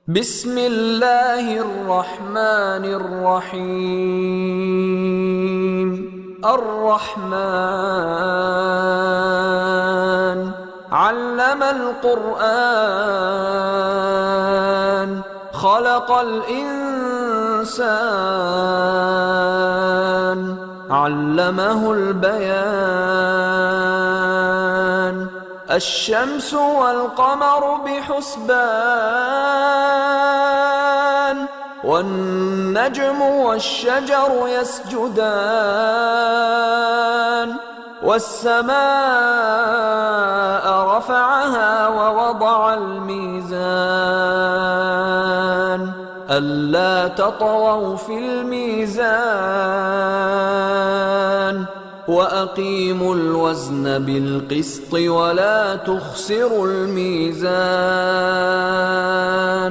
بسم الله الرحمن الرحيم. الرحمن علم القرآن خلق الإنسان علمه البيان. الشمس والقمر بحسبان والنجم والشجر يسجدان والسماء رفعها ووضع الميزان ألا تطغوا في الميزان وأقيموا الوزن بالقسط ولا تخسروا الميزان